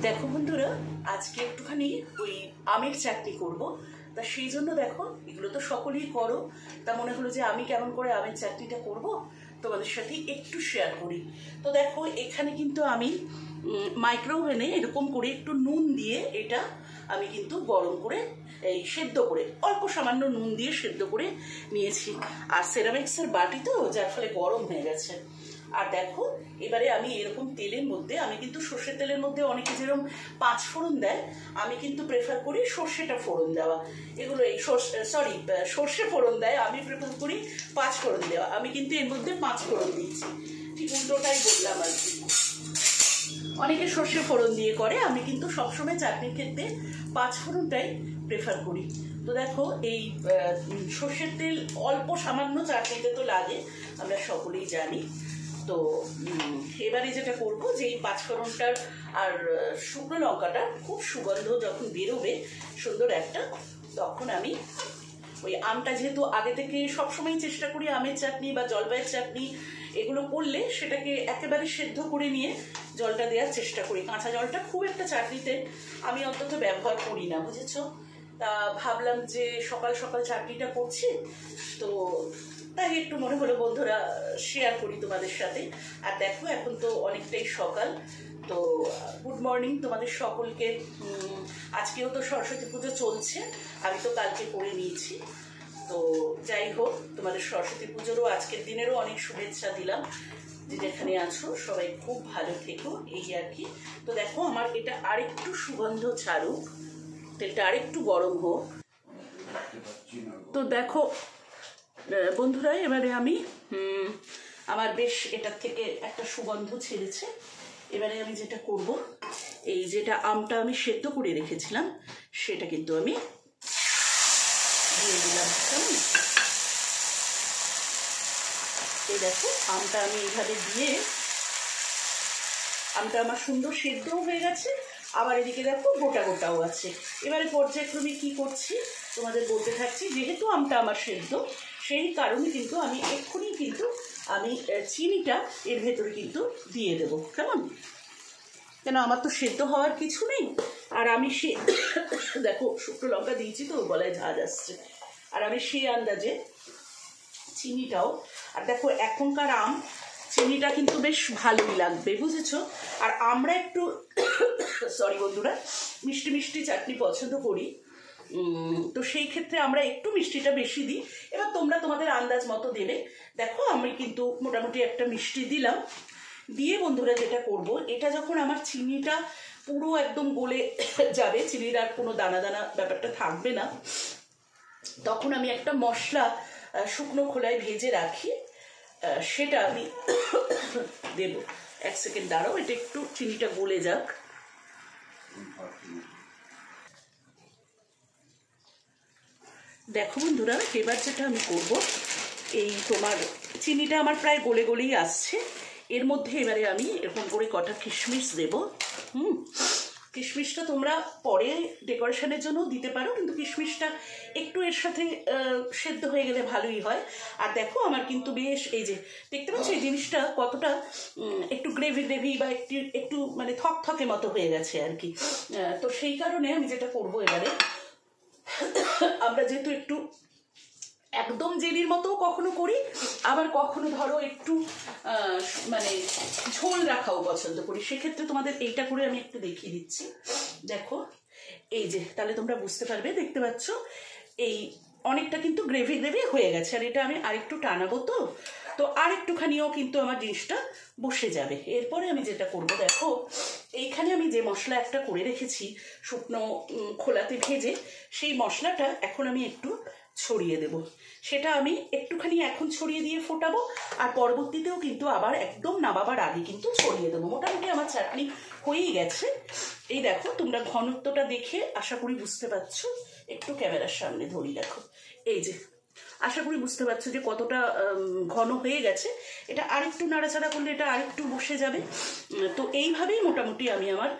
দেখো বন্ধুরা, আজকে একটুখানি ওই আমের চাটনি করব। তা সেই জন্য দেখো, এগুলো তো সকলেই করো, তা মনে হলো যে আমি কেমন করে আমের চাটনিটা করব তোমাদের সাথে একটু শেয়ার করি। তো দেখো, এখানে কিন্তু আমি মাইক্রোওভেনে এরকম করে একটু নুন দিয়ে এটা আমি কিন্তু গরম করে এই সেদ্ধ করে অল্প সামান্য নুন দিয়ে সেদ্ধ করে নিয়েছি। আর সেরামিক্সের বাটি তো, যার ফলে গরম হয়ে গেছে। আর দেখো, এবারে আমি এরকম তেলের মধ্যে, আমি কিন্তু সর্ষের তেলের মধ্যে অনেকে যেরকম 5 ফোড়ন দেয়, আমি কিন্তু প্রেফার করি সর্ষেটা ফোড়ন দেওয়া। এগুলো এই সর্ষে ফোড়ন দেয়, আমি প্রেফার করি 5 ফোড়ন দেওয়া। আমি কিন্তু এর মধ্যে 5 ফোড়ন দিচ্ছি, ঠিক উল্টোটাই বললাম আর কি। অনেকে সর্ষে ফোড়ন দিয়ে করে, আমি কিন্তু সবসময় চাটনির ক্ষেত্রে 5 ফোড়নটাই প্রেফার করি। তো দেখো, এই সর্ষের তেল অল্প সামান্য চাটনিতে তো লাগে, আমরা সকলেই জানি। তো এবারে যেটা করবো, যে এই 5 ফোড়নটার আর শুকনো লঙ্কাটা খুব সুগন্ধ যখন বেরোবে সুন্দর একটা, তখন আমি ওই আমটা, যেহেতু আগে থেকে সবসময় চেষ্টা করি আমের চাটনি বা জলপাইয়ের চাটনি এগুলো করলে সেটাকে একেবারে সেদ্ধ করে নিয়ে জলটা দেওয়ার চেষ্টা করি। কাঁচা জলটা খুব একটা চাটনিতে আমি অন্তত ব্যবহার করি না, বুঝেছো। তা ভাবলাম যে সকাল সকাল চাটনিটা করছি, তো তাই একটু মনে হলো বন্ধুরা শেয়ার করি তোমাদের সাথে। আর দেখো, এখন তো অনেকটাই সকাল, তো গুড মর্নিং তোমাদের সকলকে। আজকেও তো সরস্বতী পুজো চলছে, আমি তো কালকে করে নিয়েছি। তো যাই হোক, তোমাদের সরস্বতী পুজোরও আজকের দিনেরও অনেক শুভেচ্ছা দিলাম। যে যেখানে আছো সবাই খুব ভালো থেকো, এই আর কি। তো দেখো, আমার এটা আরেকটু সুগন্ধ ছাড়ুক, তেলটা আরেকটু গরম হোক। তো দেখো বন্ধুরা, এবারে আমি আমার বেশ এটার থেকে একটা সুগন্ধ ছেড়েছে। এবারে আমি যেটা করব, এই যেটা আমটা আমি সেদ্ধ করে রেখেছিলাম সেটা কিন্তু আমি দিয়ে দিলাম। কেমন, এই দেখো আমটা আমি এইভাবে দিয়ে, আমটা আমার সুন্দর সেদ্ধও হয়ে গেছে, আবার এদিকে দেখো গোটা গোটাও আছে। এবারে পর্যায়ক্রমে কি করছি তোমাদের বলতে থাকছি। যেহেতু আমটা আমার সেদ্ধ, সেই কারণে কিন্তু আমি এক্ষুনি কিন্তু আমি চিনিটা এর ভেতরে কিন্তু দিয়ে দেবো। কেমন, কেন আমার তো সেদ্ধ হওয়ার কিছু নেই। আর আমি সে দেখো শুকনো লঙ্কা দিয়েছি তো, গলায় ঝাঁজ আসছে। আর আমি সেই আন্দাজে চিনিটাও, আর দেখো এখনকার আম চিনিটা কিন্তু বেশ ভালোই লাগবে, বুঝেছো। আর আমরা একটু সরি বন্ধুরা, মিষ্টি মিষ্টি চাটনি পছন্দ করি, তো সেই ক্ষেত্রে আমরা একটু মিষ্টিটা বেশি দিই। এবার তোমরা তোমাদের আন্দাজ মতো দেবে। দেখো, আমি কিন্তু মোটামুটি একটা মিষ্টি দিলাম। দিয়ে বন্ধুরা যেটা করব, এটা যখন আমার চিনিটা পুরো একদম গলে যাবে, চিনির আর কোনো দানা দানা ব্যাপারটা থাকবে না, তখন আমি একটা মশলা শুকনো খোলায় ভেজে রাখি, সেটা আমি দেব। 1 সেকেন্ড দাঁড়াও, এটা একটু চিনিটা গলে যাক। দেখো বন্ধুরা, এবার যেটা আমি করব, এই তোমার চিনিটা আমার প্রায় গলে গলেই আসছে। এর মধ্যে এবারে আমি এরকম করে কটা কিশমিশ দেব। কিশমিশটা তোমরা পরে ডেকোরেশনের জন্য দিতে পারো, কিন্তু কিশমিশটা একটু এর সাথে সেদ্ধ হয়ে গেলে ভালোই হয়। আর দেখো, আমার কিন্তু বেশ, এই যে দেখতে পাচ্ছ এই জিনিসটা কতটা একটু গ্রেভি গ্রেভি বা একটু মানে থকথকে মতো হয়ে গেছে আর কি। তো সেই কারণে আমি যেটা করব এবারে, আমরা যেহেতু একটু একদম জেলির মতো কখনো করি, আবার কখনো ধরো একটু মানে ঝোল রাখাও পছন্দ করি, সেক্ষেত্রে তোমাদের এইটা করে আমি একটু দেখিয়ে দিচ্ছি। দেখো, এই যে, তাহলে তোমরা বুঝতে পারবে। দেখতে পাচ্ছ এই অনেকটা কিন্তু গ্রেভি গ্রেভি হয়ে গেছে। আর এটা আমি আরেকটু টানাবো, তো আর একটুখানিও কিন্তু আমার জিনিসটা বসে যাবে। এরপরে আমি যেটা করব, দেখো এইখানে আমি যে মশলা একটা করে রেখেছি শুকনো খোলাতে ভেজে, সেই মশলাটা এখন আমি একটু ছড়িয়ে দেব। সেটা আমি একটুখানি এখন ছড়িয়ে দিয়ে ফোটাবো, আর পরবর্তীতেও কিন্তু আবার একদম নামাবার আগে কিন্তু ছড়িয়ে দেবো। মোটামুটি আমার চাটনি হয়েই গেছে। এই দেখো, তোমরা ঘনত্বটা দেখে আশা করি বুঝতে পারছো। একটু ক্যামেরার সামনে ধরি, দেখো এই যে, আশা করি বুঝতে পারছো যে কতটা ঘন হয়ে গেছে। এটা আরেকটু নাড়াচাড়া করলে এটা আরেকটু বসে যাবে। তো এইভাবেই মোটামুটি আমি আমার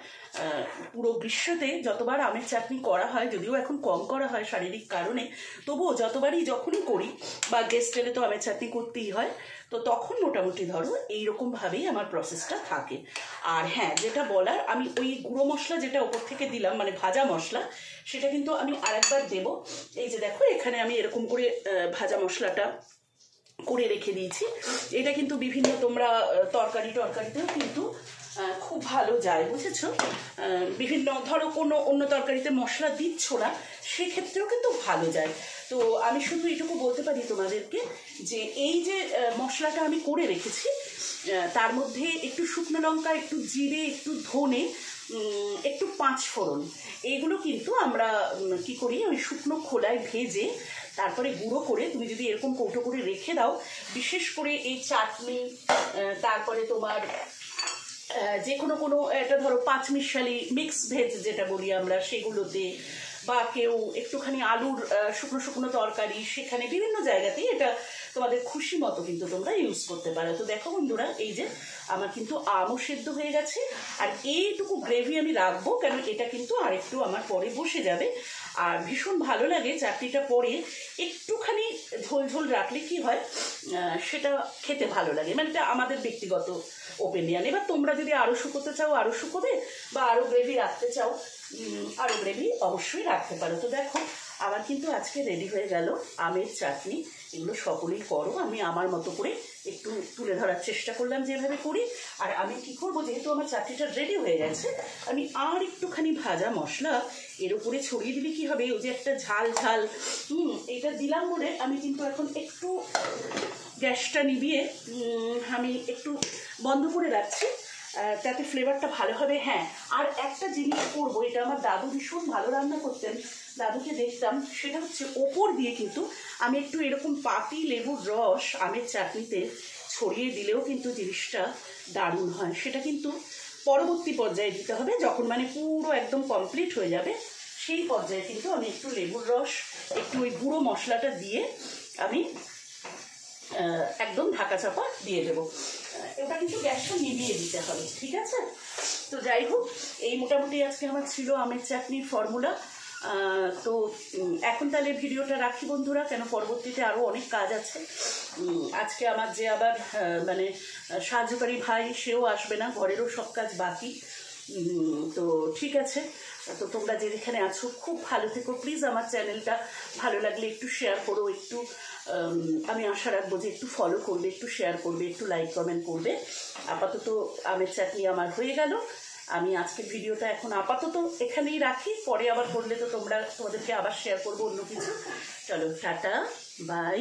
পুরো গ্রীষ্মতে যতবার আমের চাটনি করা হয়, যদিও এখন কম করা হয় শারীরিক কারণে, তবুও যতবারই যখনই করি বা গেস্ট এলে তো আমের চাটনি করতেই হয়, তো তখন মোটামুটি ধরো এইরকমভাবেই আমার প্রসেসটা থাকে। আর হ্যাঁ, যেটা বলার, আমি ওই গুঁড়ো মশলা যেটা ওপর থেকে দিলাম, মানে ভাজা মশলা, সেটা কিন্তু আমি আরেকবার দেবো। এই যে দেখো, এখানে আমি এরকম করে ভাজা মশলাটা করে রেখে দিয়েছি। এটা কিন্তু বিভিন্ন তোমরা তরকারিতেও কিন্তু খুব ভালো যায়, বুঝেছো? বিভিন্ন ধরো কোনো অন্য তরকারিতে মশলা দিচ্ছ না, সেক্ষেত্রেও কিন্তু ভালো যায়। তো আমি শুধু এটুকু বলতে পারি তোমাদেরকে যে এই যে মশলাটা আমি করে রেখেছি, তার মধ্যে একটু শুকনো লঙ্কা, একটু জিরে, একটু ধনে, একটু পাঁচফোড়ন, এইগুলো কিন্তু আমরা কি করি, ওই শুকনো খোলায় ভেজে তারপরে গুঁড়ো করে তুমি যদি এরকম কৌটো করে রেখে দাও, বিশেষ করে এই চাটনি, তারপরে তোমার যে কোনো একটা ধরো পাঁচমিশালি মিক্স ভেজ যেটা বলি আমরা, সেগুলোতে, বা কেউ একটুখানি আলুর শুকনো শুকনো তরকারি, সেখানে বিভিন্ন জায়গাতেই এটা তোমাদের খুশি মতো কিন্তু তোমরা ইউজ করতে পারো। তো দেখো বন্ধুরা, এই যে আমার কিন্তু আমও সেদ্ধ হয়ে গেছে, আর এইটুকু গ্রেভি আমি রাখবো, কেন এটা কিন্তু আরেকটু আমার পরে বসে যাবে। আর ভীষণ ভালো লাগে চাটনিটা পরে একটুখানি ঝোল ঝোল রাখলে কি হয়, সেটা খেতে ভালো লাগে, মানে এটা আমাদের ব্যক্তিগত ওপিনিয়ন। এবার তোমরা যদি আরও শুকোতে চাও আরও শুকোবে, বা আরও গ্রেভি রাখতে চাও আরও গ্রেভি অবশ্যই রাখতে পারো। তো দেখো, আমার কিন্তু আজকে রেডি হয়ে গেল আমের চাটনি। এগুলো সকলেই করো, আমি আমার মতো করে একটু তুলে ধরার চেষ্টা করলাম যেভাবে করি। আর আমি কি করবো, যেহেতু আমার চাটনিটা রেডি হয়ে গেছে, আমি আর একটুখানি ভাজা মশলা এর উপরে ছড়িয়ে দিলে কি হবে, ওই যে একটা ঝাল ঝাল, এটা দিলাম বলে আমি কিন্তু এখন একটু গ্যাসটা নিভিয়ে আমি একটু বন্ধ করে রাখছি, তাতে ফ্লেভারটা ভালো হবে। হ্যাঁ, আর একটা জিনিস করবো, এটা আমার দাদু ভীষণ ভালো রান্না করতেন, দাদুকে দেখতাম, সেটা হচ্ছে ওপর দিয়ে কিন্তু আমি একটু এরকম পাতি লেবুর রস আমের চাটনিতে ছড়িয়ে দিলেও কিন্তু জিনিসটা দারুণ হয়। সেটা কিন্তু পরবর্তী পর্যায়ে দিতে হবে, যখন মানে পুরো একদম কমপ্লিট হয়ে যাবে, সেই পর্যায়ে কিন্তু আমি একটু লেবুর রস, একটু ওই গুঁড়ো মশলাটা দিয়ে আমি একদম ঢাকা চাপা দিয়ে দেবো। এটা কিন্তু গ্যাসটা নিভিয়ে দিতে হবে, ঠিক আছে? তো যাই হোক, এই মোটামুটি আজকে আমার ছিল আমের চাটনির ফর্মুলা। তো এখন তাহলে ভিডিওটা রাখি বন্ধুরা, কেন পরবর্তীতে আরও অনেক কাজ আছে। আজকে আমার যে আবার মানে সাহায্যকারী ভাই, সেও আসবে না, ঘরেরও সব কাজ বাকি। তো ঠিক আছে, তো তোমরা যেখানে আছো খুব ভালো থেকো। প্লিজ আমার চ্যানেলটা ভালো লাগলে একটু শেয়ার করো, একটু আমি আশা রাখবো যে একটু ফলো করবে, একটু শেয়ার করবে, একটু লাইক কমেন্ট করবে। আপাতত আমের চাটনি আমার হয়ে গেল। আমি আজকের ভিডিওটা এখন আপাতত এখানেই রাখি, পরে আবার করলে তো তোমাদেরকে আবার শেয়ার করবো অন্য কিছু। চলো, টাটা, বাই।